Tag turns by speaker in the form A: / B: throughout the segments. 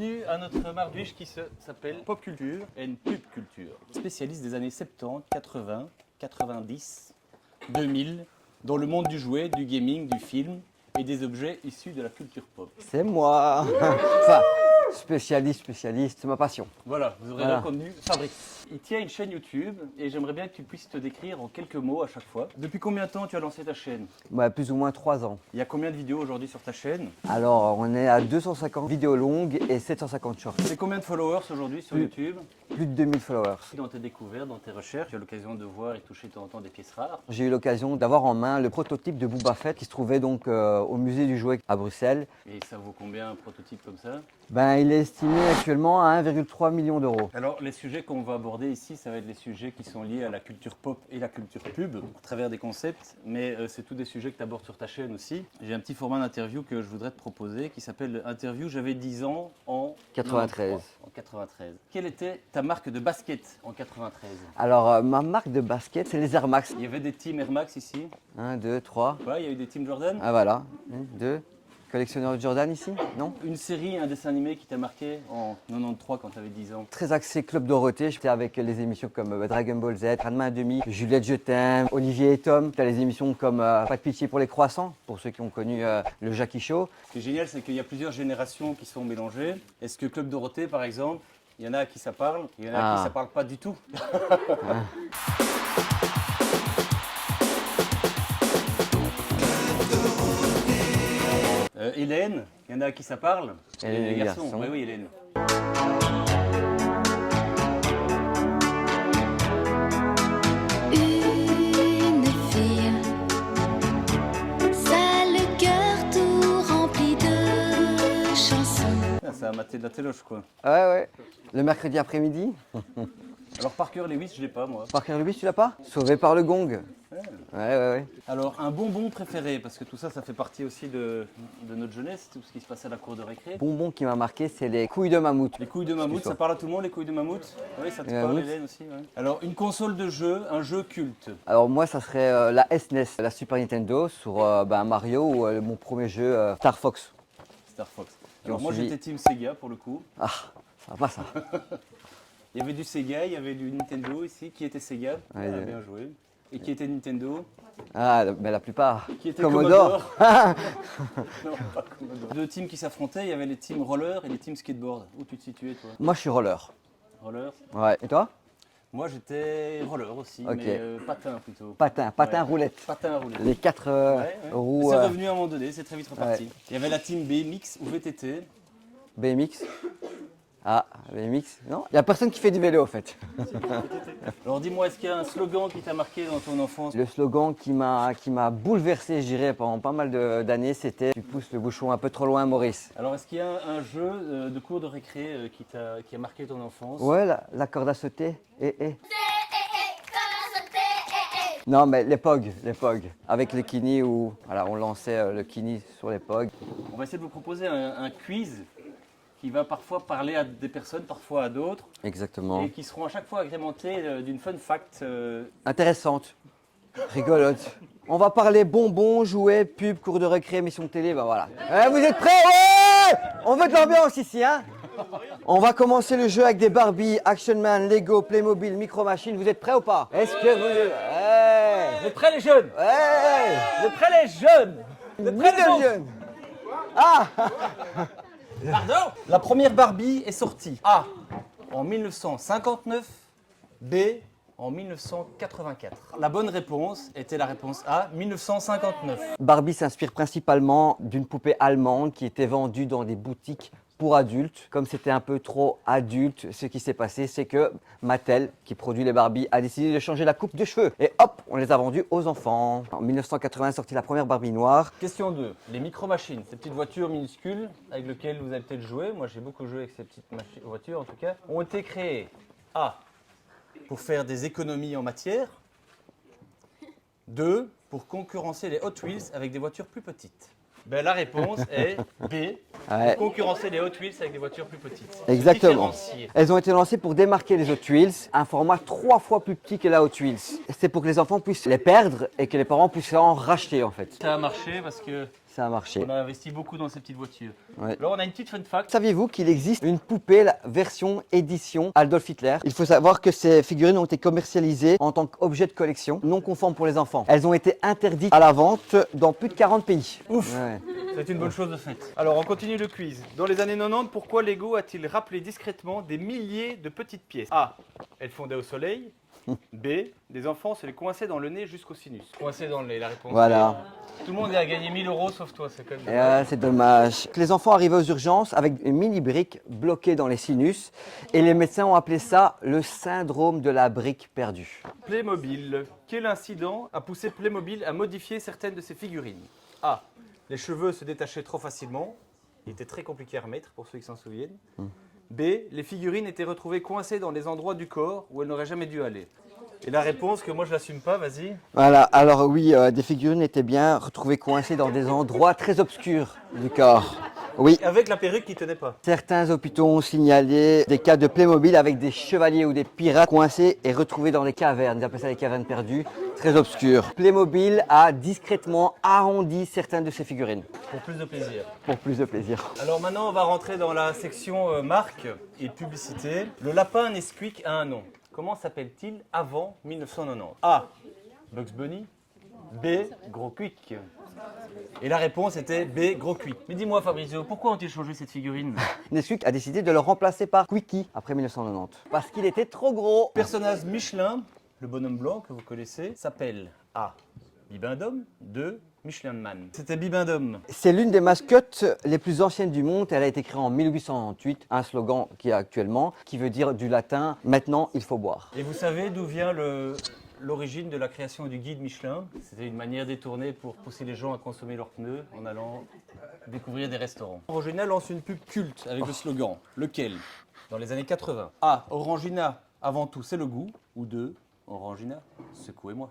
A: bienvenue à notre Marduche qui s'appelle Pop Culture et Pub Culture. Spécialiste des années 70, 80, 90, 2000, dans le monde du jouet, du gaming, du film et des objets issus de la culture pop.
B: C'est moi. Enfin, spécialiste, c'est ma passion.
A: Voilà, vous aurez reconnu Fabrice. Il tient une chaîne YouTube et j'aimerais bien que tu puisses te décrire en quelques mots à chaque fois. Depuis combien de temps tu as lancé ta chaîne?
B: Plus ou moins 3 ans.
A: Il y a combien de vidéos aujourd'hui sur ta chaîne?
B: Alors, on est à 250 vidéos longues et 750 shorts.
A: C'est combien de followers aujourd'hui sur YouTube?
B: Plus de 2000 followers.
A: Dans tes découvertes, dans tes recherches, tu as l'occasion de voir et toucher de temps en temps des pièces rares.
B: J'ai eu l'occasion d'avoir en main le prototype de Boba Fett qui se trouvait donc au musée du jouet à Bruxelles.
A: Et ça vaut combien un prototype comme ça?
B: Il est estimé actuellement à 1,3 million d'euros.
A: Alors les sujets qu'on va aborder ici, ça va être les sujets qui sont liés à la culture pop et la culture pub, à travers des concepts, mais c'est tous des sujets que tu abordes sur ta chaîne aussi. J'ai un petit format d'interview que je voudrais te proposer qui s'appelle Interview, j'avais 10 ans en
B: 93.
A: En 93. Quelle était ta marque de basket en 93?
B: Alors, ma marque de basket, c'est les Air Max.
A: Il y avait des teams Air Max ici?
B: 1, 2, 3.
A: Ouais, il y a eu des teams Jordan?
B: Ah voilà, 1, 2. Collectionneur de Jordan ici, non?
A: Une série, un dessin animé qui t'a marqué en 93 quand tu avais 10 ans?
B: Très axé Club Dorothée, j'étais avec les émissions comme Dragon Ball Z, Ranma 1/2, Juliette Je t'aime, Olivier et Tom. T'as les émissions comme Pas de pitié pour les croissants, pour ceux qui ont connu le Jackie Show.
A: Ce qui est génial, c'est qu'il y a plusieurs générations qui sont mélangées. Est-ce que Club Dorothée, par exemple, il y en a à qui ça parle, il y en a à qui ça parle pas du tout? Hélène, il y en a à qui ça parle?
B: Et les garçons.
A: Oui, oui, Hélène.
C: Une fille, ça le cœur tout rempli de chansons.
A: Ah, ça a maté de la téloche, quoi.
B: Ouais. Le mercredi après-midi.
A: Alors, Parker Lewis, je l'ai pas, moi.
B: Parker Lewis, tu l'as pas? Sauvé par le gong. Ouais.
A: Alors, un bonbon préféré, parce que tout ça, ça fait partie aussi de notre jeunesse, tout ce qui se passait à la cour de récré.
B: Bonbon qui m'a marqué, c'est les couilles de mammouth.
A: Les couilles de mammouth, ça parle à tout le monde, les couilles de mammouth? Oui, ça te
B: Les
A: parle,
B: mammouths.
A: Hélène aussi, ouais. Alors, une console de jeu, un jeu culte.
B: Alors moi, ça serait la SNES, la Super Nintendo, sur Mario ou mon premier jeu, Star Fox.
A: Star Fox. Alors,
B: J'en
A: moi,
B: suis-
A: j'étais team Sega, pour le coup.
B: Ah, ça va pas ça.
A: Il y avait du Sega, il y avait du Nintendo ici. Qui était Sega?
B: Ouais,
A: Ah, bien joué. Et qui était Nintendo?
B: Ah, la plupart.
A: Qui était
B: Commodore.
A: Non, pas Commodore. Deux teams qui s'affrontaient, il y avait les teams roller et les teams skateboard. Où tu te situais, toi?
B: Moi, je suis roller.
A: Roller?
B: Ouais. Et toi?
A: Moi, j'étais roller aussi,
B: Ok.
A: mais patin plutôt.
B: Patin
A: Ouais.
B: roulette.
A: Patin à rouler.
B: Les 4
A: Ouais.
B: roues
A: C'est revenu à un moment donné, c'est très vite reparti.
B: Ouais.
A: Il y avait la team BMX ou VTT.
B: BMX. Ah, BMX. Non, il n'y a personne qui fait du vélo en fait.
A: Alors dis-moi, est-ce qu'il y a un slogan qui t'a marqué dans ton enfance?
B: Le slogan qui m'a bouleversé, je dirais, pendant pas mal d'années, c'était « Tu pousses le bouchon un peu trop loin, Maurice ».
A: Alors est-ce qu'il y a un jeu de cours de récré qui a marqué ton enfance?
B: Ouais, la corde à sauter. Non, mais les POG. Avec le kini où voilà, on lançait le kini sur les POG.
A: On va essayer de vous proposer un quiz qui va parfois parler à des personnes, parfois à d'autres,
B: Exactement.
A: et qui seront à chaque fois agrémentés d'une fun fact.
B: Intéressante, rigolote. On va parler bonbons, jouets, pubs, cours de récré, émissions de télé, voilà. Vous êtes prêts? Ouais! On veut de l'ambiance ici, hein? On va commencer le jeu avec des Barbie, Action Man, Lego, Playmobil, Micro Machine. Vous êtes prêts ou pas? Est-ce que vous...
A: Vous êtes prêts les jeunes?
B: Ouais!
A: Vous êtes prêts les jeunes? Vous êtes prêts les
B: Middle
A: gens?
B: jeune. Ah!
A: Pardon? La première Barbie est sortie A en 1959, B en 1984. La bonne réponse était la réponse A, 1959.
B: Barbie s'inspire principalement d'une poupée allemande qui était vendue dans des boutiques pour adultes. Comme c'était un peu trop adulte, ce qui s'est passé, c'est que Mattel, qui produit les Barbie, a décidé de changer la coupe de cheveux. Et hop, on les a vendus aux enfants. En 1980 est sortie la première Barbie noire.
A: Question 2. Les micro-machines, ces petites voitures minuscules avec lesquelles vous avez peut-être joué, moi j'ai beaucoup joué avec ces petites voitures en tout cas, ont été créées A. Pour faire des économies en matière. 2. Pour concurrencer les Hot Wheels avec des voitures plus petites. Ben, la réponse est B.
B: Ouais.
A: Pour concurrencer les Hot Wheels avec des voitures plus petites.
B: Exactement.
A: Différencier.
B: Elles ont été lancées pour démarquer les Hot Wheels, un format 3 fois plus petit que la Hot Wheels. C'est pour que les enfants puissent les perdre et que les parents puissent en racheter en fait.
A: Ça a marché parce que
B: Ça a marché.
A: On a investi beaucoup dans ces petites voitures.
B: Ouais.
A: Alors, on a une petite fun fact.
B: Saviez-vous qu'il existe une poupée la version édition Adolf Hitler? Il faut savoir que ces figurines ont été commercialisées en tant qu'objet de collection, non conforme pour les enfants. Elles ont été interdites à la vente dans plus de 40 pays.
A: Ouf.
B: Ouais.
A: C'est une bonne chose de faite. Alors, on continue le quiz. Dans les années 90, pourquoi Lego a-t-il rappelé discrètement des milliers de petites pièces? A. Elles fondaient au soleil. B. Des enfants se les coinçaient dans le nez jusqu'au sinus. Coincés dans le nez, la réponse.
B: Voilà.
A: Tout le monde a gagné 1000 € sauf toi, c'est quand même
B: Et,
A: dommage.
B: c'est dommage. Les enfants arrivaient aux urgences avec une mini brique bloquée dans les sinus et les médecins ont appelé ça le syndrome de la brique perdue.
A: Playmobil. Quel incident a poussé Playmobil à modifier certaines de ses figurines? A. Les cheveux se détachaient trop facilement. Il était très compliqué à remettre pour ceux qui s'en souviennent. B. Les figurines étaient retrouvées coincées dans les endroits du corps où elles n'auraient jamais dû aller. Et la réponse que moi je l'assume pas, vas-y.
B: Voilà, alors oui, des figurines étaient bien retrouvées coincées dans des endroits très obscurs du corps. Oui.
A: Avec la perruque qui tenait pas.
B: Certains hôpitaux ont signalé des cas de Playmobil avec des chevaliers ou des pirates coincés et retrouvés dans des cavernes. Ils appellent ça les cavernes perdues, très obscures. Playmobil a discrètement arrondi certaines de ses figurines.
A: Pour plus de plaisir.
B: Pour plus de plaisir.
A: Alors maintenant on va rentrer dans la section marque et publicité. Le lapin Nesquik a un nom. Comment s'appelle-t-il avant 1990? A. Bugs Bunny. B. Gros Quick. Et la réponse était B. Gros Quick. Mais dis-moi Fabrizio, pourquoi ont-ils changé cette figurine?
B: Nesquik a décidé de le remplacer par Quickie après 1990. Parce qu'il était trop gros.
A: Le personnage Michelin, le bonhomme blanc que vous connaissez, s'appelle A. Bibendum. 2. Michelin Man. C'était Bibendum.
B: C'est l'une des mascottes les plus anciennes du monde. Elle a été créée en 1898, un slogan qui est actuellement, qui veut dire du latin « Maintenant, il faut boire ».
A: Et vous savez d'où vient l'origine de la création du guide Michelin? C'était une manière détournée pour pousser les gens à consommer leurs pneus en allant découvrir des restaurants. Orangina lance une pub culte avec le slogan. Lequel? Dans les années 80. A. Orangina, avant tout, c'est le goût. Ou 2. Orangina, secouez-moi.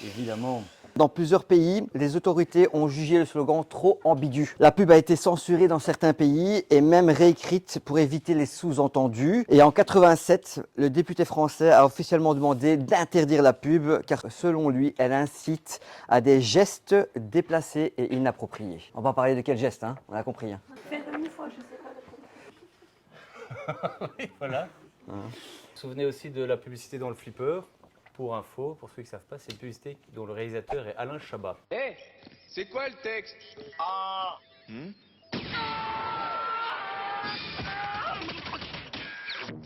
A: Évidemment.
B: Dans plusieurs pays, les autorités ont jugé le slogan trop ambigu. La pub a été censurée dans certains pays et même réécrite pour éviter les sous-entendus. Et en 87, le député français a officiellement demandé d'interdire la pub car selon lui, elle incite à des gestes déplacés et inappropriés. On va parler de quel geste, hein? On a compris. Hein.
A: Oui, voilà. Vous vous souvenez aussi de la publicité dans le flipper? Pour info, pour ceux qui ne savent pas, c'est une publicité dont le réalisateur est Alain Chabat.
D: Hé, c'est quoi le texte? Ah.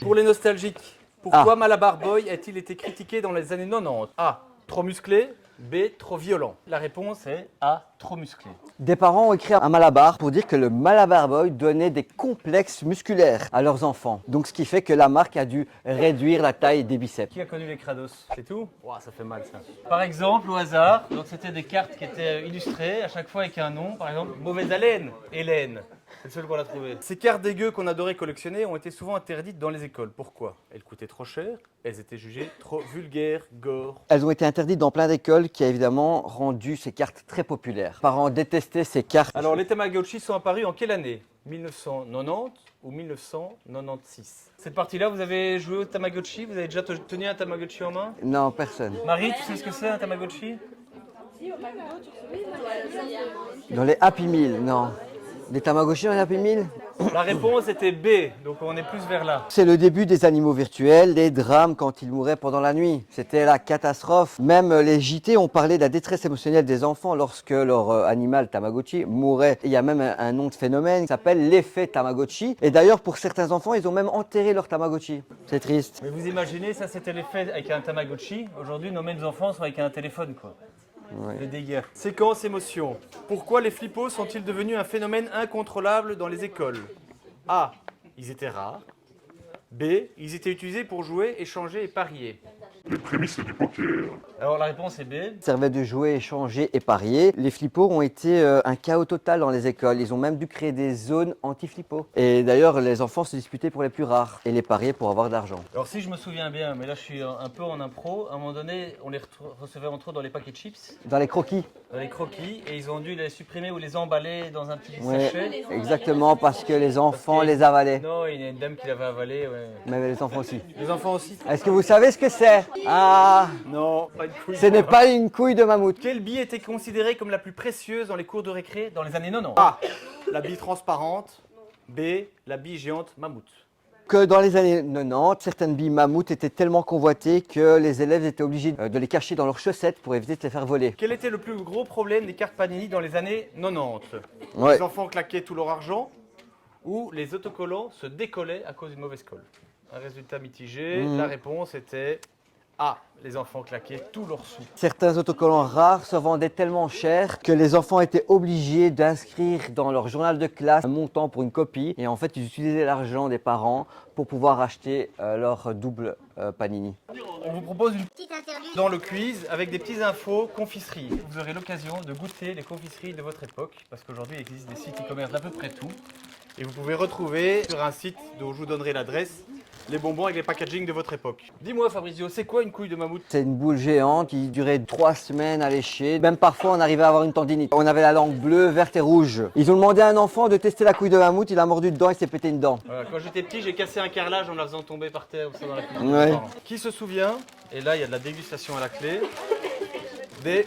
A: Pour les nostalgiques, pourquoi Malabar Boy a-t-il été critiqué dans les années 90? A. Trop musclé. B. Trop violent. La réponse est A. Trop musclé.
B: Des parents ont écrit un malabar pour dire que le Malabar Boy donnait des complexes musculaires à leurs enfants. Donc ce qui fait que la marque a dû réduire la taille des biceps.
A: Qui a connu les Kratos? C'est tout? Ouah, ça fait mal ça. Par exemple, au hasard, donc c'était des cartes qui étaient illustrées, à chaque fois avec un nom. Par exemple, mauvaise haleine, Hélène. C'est le seul qu'on a trouvé. Ces cartes dégueu qu'on adorait collectionner ont été souvent interdites dans les écoles. Pourquoi? Elles coûtaient trop cher, elles étaient jugées trop vulgaires, gore.
B: Elles ont été interdites dans plein d'écoles qui a évidemment rendu ces cartes très populaires. Les parents détestaient ces cartes.
A: Alors les Tamagotchi sont apparus en quelle année? 1990 ou 1996? Cette partie-là, vous avez joué au Tamagotchi? Vous avez déjà tenu un Tamagotchi en main?
B: Non, personne.
A: Marie, tu sais ce que c'est un Tamagotchi?
B: Dans les Happy Meal, non. Des Tamagotchi dans les Happy Meal?
A: La réponse était B, donc on est plus vers là.
B: C'est le début des animaux virtuels, les drames quand ils mouraient pendant la nuit. C'était la catastrophe. Même les JT ont parlé de la détresse émotionnelle des enfants lorsque leur animal Tamagotchi mourait. Et il y a même un nom de phénomène qui s'appelle l'effet Tamagotchi. Et d'ailleurs, pour certains enfants, ils ont même enterré leur Tamagotchi. C'est triste.
A: Mais vous imaginez, ça c'était l'effet avec un Tamagotchi. Aujourd'hui, nos mêmes enfants sont avec un téléphone, quoi.
B: Ouais.
A: Le dégât. Séquence émotion. Pourquoi les flippos sont-ils devenus un phénomène incontrôlable dans les écoles? A. Ils étaient rares. B. Ils étaient utilisés pour jouer, échanger et parier.
E: Les prémices du poker.
A: Alors la réponse est B.
B: Servaient de jouer, échanger et parier. Les flippos ont été un chaos total dans les écoles. Ils ont même dû créer des zones anti-flippos. Et d'ailleurs, les enfants se disputaient pour les plus rares et les parier pour avoir de l'argent.
A: Alors si je me souviens bien, mais là je suis un peu en impro, à un moment donné, on les recevait entre eux dans les paquets de chips,
B: Dans les croquis.
A: dans les croquis, et ils ont dû les supprimer ou les emballer dans un petit
B: Ouais,
A: sachet.
B: exactement, parce que les enfants
A: Parce que-
B: les avalaient.
A: Non, il y a une dame qui l'avait avalé, ouais.
B: Mais les enfants aussi.
A: Les enfants aussi.
B: Est-ce que vous savez ce que c'est? Ah,
A: Non, pas une couille.
B: ce n'est pas une couille de mammouth.
A: Quelle bille était considérée comme la plus précieuse dans les cours de récré dans les années 90? A. La bille transparente. B. La bille géante mammouth.
B: Que dans les années 90, certaines billes mammouth étaient tellement convoitées que les élèves étaient obligés de les cacher dans leurs chaussettes pour éviter de les faire voler.
A: Quel était le plus gros problème des cartes Panini dans les années 90?
B: Ouais.
A: Les enfants claquaient tout leur argent ou les autocollants se décollaient à cause d'une mauvaise colle? Un résultat mitigé. La réponse était A. Les enfants claquaient tous leurs sous.
B: Certains autocollants rares se vendaient tellement cher que les enfants étaient obligés d'inscrire dans leur journal de classe un montant pour une copie. Et en fait, ils utilisaient l'argent des parents pour pouvoir acheter leur double Panini.
A: On vous propose une petite interview dans le quiz avec des petites infos confiseries. Vous aurez l'occasion de goûter les confiseries de votre époque parce qu'aujourd'hui il existe des sites e-commerce d'à peu près tout. Et vous pouvez retrouver sur un site dont je vous donnerai l'adresse les bonbons avec les packaging de votre époque. Dis-moi Fabrizio, c'est quoi une couille de mammouth?
B: C'est une boule géante qui durait 3 semaines à lécher. Même parfois, on arrivait à avoir une tendinite. On avait la langue bleue, verte et rouge. Ils ont demandé à un enfant de tester la couille de mammouth. Il a mordu dedans et s'est pété une dent.
A: Voilà, quand j'étais petit, j'ai cassé un carrelage en la faisant tomber par terre ou ça dans la cuisine.
B: Ouais.
A: Qui se souvient, et là il y a de la dégustation à la clé, des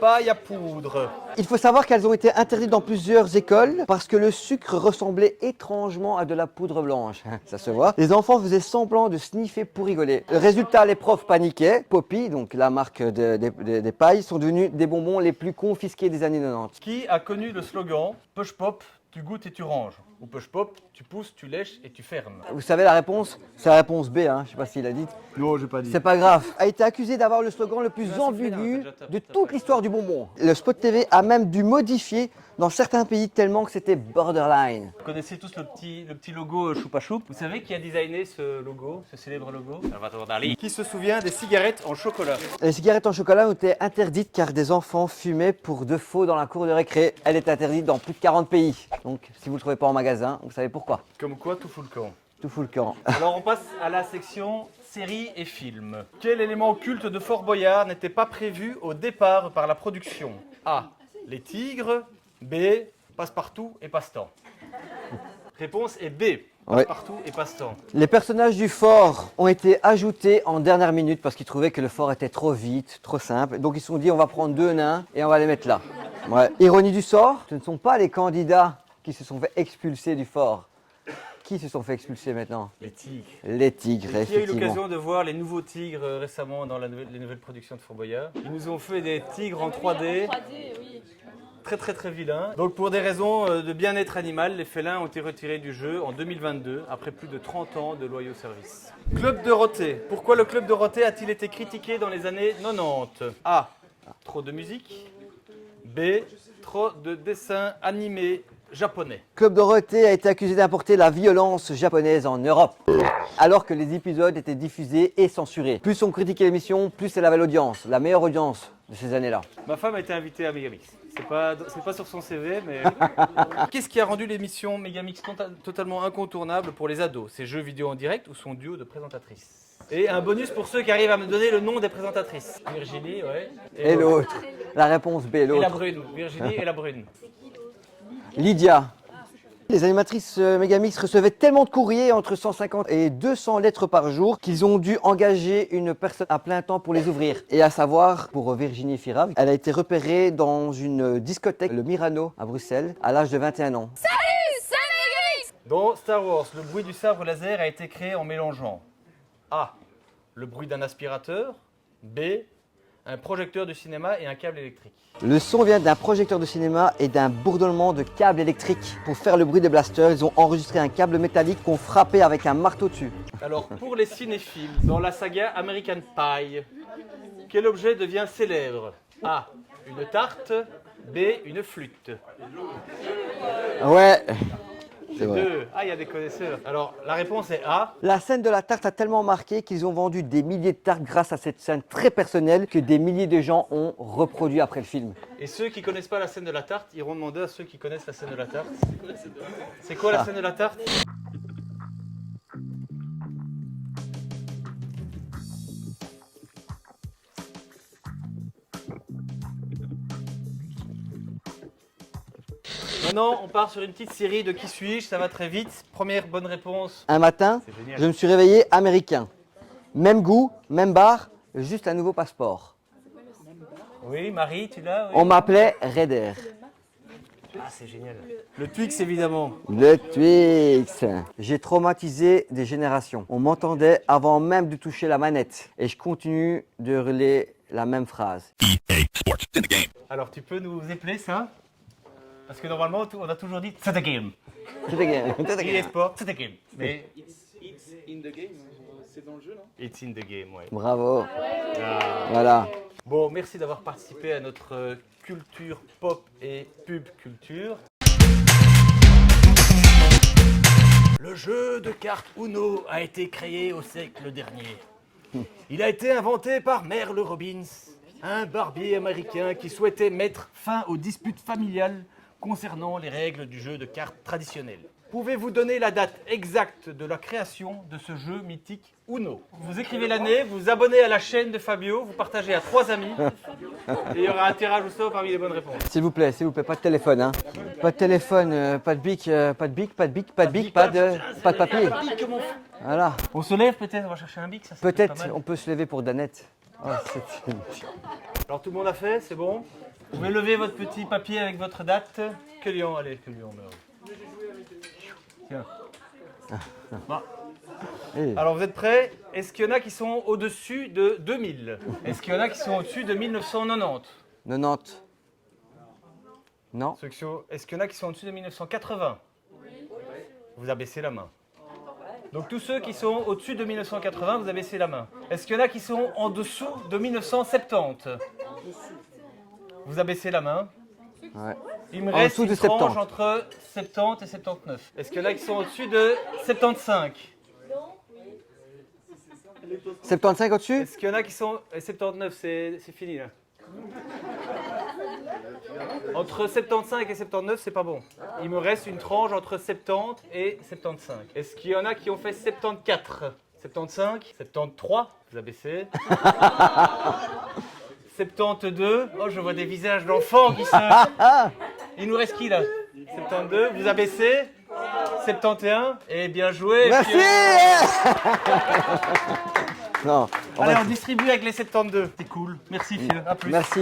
A: pailles à poudre?
B: Il faut savoir qu'elles ont été interdites dans plusieurs écoles parce que le sucre ressemblait étrangement à de la poudre blanche. Ça se voit. Les enfants faisaient semblant de sniffer pour rigoler. Le résultat, les profs paniquaient. Poppy, donc la marque des pailles, sont devenus des bonbons les plus confisqués des années 90.
A: Qui a connu le slogan Push Pop, tu goûtes et tu ranges? Ou Push Pop, tu pousses, tu lèches et tu fermes?
B: Vous savez la réponse? C'est la réponse B, hein. Je ne sais pas s'il a dit.
A: Non, j'ai pas dit.
B: C'est pas grave. A été accusé d'avoir le slogan le plus
A: siffler là,
B: ambigu
A: t'as déjà
B: de
A: tapé.
B: toute l'histoire du bonbon. Le spot TV a même dû modifier dans certains pays tellement que c'était borderline.
A: Vous connaissez tous le petit logo Choupa Choup. Vous savez qui a designé ce logo, ce célèbre logo? Salvatore Dali. Qui se souvient des cigarettes en chocolat?
B: Les cigarettes en chocolat ont été interdites car des enfants fumaient pour de faux dans la cour de récré. Elle est interdite dans plus de 40 pays. Donc si vous ne le trouvez pas en magasin, vous savez pourquoi.
A: Comme quoi, tout fout le camp.
B: Tout fout le camp.
A: Alors on passe à la section séries et films. Quel élément culte de Fort Boyard n'était pas prévu au départ par la production? A. Les tigres. B. Passe-partout et passe-temps. Réponse est B. Passe-partout et passe-temps.
B: Les personnages du fort ont été ajoutés en dernière minute parce qu'ils trouvaient que le fort était trop vite, trop simple. Donc ils se sont dit on va prendre 2 nains et on va les mettre là. Ouais. Ironie du sort, ce ne sont pas les candidats qui se sont fait expulser du fort. Qui se sont fait expulser maintenant?
A: Les tigres.
B: Les tigres,
A: Qui a eu
B: effectivement.
A: l'occasion de voir les nouveaux tigres récemment dans les nouvelles productions de Fort Boyard? Ils nous ont fait des tigres en 3D. Très vilains. Donc pour des raisons de bien-être animal, les félins ont été retirés du jeu en 2022 après plus de 30 ans de loyaux services. Club Dorothée. Pourquoi le Club Dorothée a-t-il été critiqué dans les années 90? A. Trop de musique. B. Trop de dessins animés japonais.
B: Club Dorothée a été accusé d'importer la violence japonaise en Europe, alors que les épisodes étaient diffusés et censurés. Plus on critiquait l'émission, plus elle avait l'audience, la meilleure audience de ces années-là.
A: Ma femme a été invitée à Megamix. C'est pas sur son CV, mais... Qu'est-ce qui a rendu l'émission Megamix totalement incontournable pour les ados? Ses jeux vidéo en direct ou son duo de présentatrices? Et un bonus pour ceux qui arrivent à me donner le nom des présentatrices. Virginie, ouais.
B: Et l'autre. La réponse B,
A: Et la
B: l'autre.
A: brune. Virginie et la brune.
B: Lydia. Les animatrices Megamix recevaient tellement de courriers, entre 150 et 200 lettres par jour, qu'ils ont dû engager une personne à plein temps pour les ouvrir. Et à savoir, pour Virginie Fira, elle a été repérée dans une discothèque, le Myrano, à Bruxelles, à l'âge de 21 ans.
A: Dans Star Wars, le bruit du sabre laser a été créé en mélangeant A. Le bruit d'un aspirateur. B. Un projecteur de cinéma et un câble électrique.
B: Le son vient d'un projecteur de cinéma et d'un bourdonnement de câbles électriques. Pour faire le bruit des blasters, ils ont enregistré un câble métallique qu'on frappait avec un marteau dessus.
A: Alors, pour les cinéphiles, dans la saga American Pie, quel objet devient célèbre? A. Une tarte. B. Une flûte.
B: Ouais, c'est vrai.
A: 2. Ah, il y a des connaisseurs. Alors, la réponse est A.
B: La scène de la tarte a tellement marqué qu'ils ont vendu des milliers de tartes grâce à cette scène très personnelle que des milliers de gens ont reproduit après le film.
A: Et ceux qui connaissent pas la scène de la tarte iront demander à ceux qui connaissent la scène de la tarte. C'est quoi la scène de la tarte? Maintenant, on part sur une petite série de qui suis-je, ça va très vite. Première bonne réponse.
B: Un matin,
A: C'est génial.
B: je me suis réveillé américain. Même goût, même bar, juste un nouveau passeport.
A: Oui, Marie, tu l'as? Oui.
B: On m'appelait Raider.
A: Ah, c'est génial. Le Twix, évidemment.
B: Le Twix. J'ai traumatisé des générations. On m'entendait avant même de toucher la manette. Et je continue de hurler la même phrase.
A: Alors, tu peux nous épeler ça? Parce que normalement, on a toujours dit « c'est the game
B: C'est again. ».
A: EA Sport, c'est the game. Mais
E: It's in the game, c'est dans le jeu, non?
A: it's in the game, ouais.
B: Bravo.
A: Ah.
B: Voilà.
A: Bon, merci d'avoir participé à notre culture pop et pub culture. Le jeu de cartes Uno a été créé au siècle dernier. Il a été inventé par Merle Robbins, un barbier américain qui souhaitait mettre fin aux disputes familiales concernant les règles du jeu de cartes traditionnel. Pouvez-vous donner la date exacte de la création de ce jeu mythique Uno? Vous écrivez l'année, vous vous abonnez à la chaîne de Fabio, vous partagez à 3 amis et il y aura un tirage au sort parmi les bonnes réponses.
B: S'il vous plaît, pas de téléphone, hein. Pas de téléphone, pas de bic, pas de papier. Voilà.
A: On se lève peut-être, on va chercher un bic, ça c'est
B: Peut-être
A: pas mal.
B: on peut se lever pour Danette. Oh,
A: Alors tout le monde a fait, c'est bon? Vous pouvez lever votre petit papier avec votre date. Que lion, allez, que lion. Tiens. Bon.
B: Eh.
A: Alors vous êtes prêts? Est-ce qu'il y en a qui sont au-dessus de 2000? Est-ce qu'il y en a qui sont au-dessus de 1990?
B: 90. Non.
A: Est-ce qu'il y en a qui sont au-dessus de 1980? Vous abaissez la main. Donc tous ceux qui sont au-dessus de 1980, vous abaissez la main. Est-ce qu'il y en a qui sont en dessous de 1970? Vous abaissez la main.
B: Ouais.
A: Il me
B: En
A: reste
B: dessous
A: une
B: de
A: tranche
B: 70.
A: entre 70 et 79. Est-ce qu'il y en a qui sont au-dessus de 75?
B: 75 au-dessus?
A: Est-ce qu'il y en a qui sont... 79, c'est fini là. Entre 75 et 79, c'est pas bon. Il me reste une tranche entre 70 et 75. Est-ce qu'il y en a qui ont fait 74? 75? 73? Vous abaissez. 72? Oh, je vois des visages d'enfants qui se... Il nous reste qui là? 72? Vous abaissez. 71? Et bien joué.
B: Merci. Non.
A: Allez, on distribue avec les 72. C'est cool. Merci, Fieu. À plus.
B: Merci.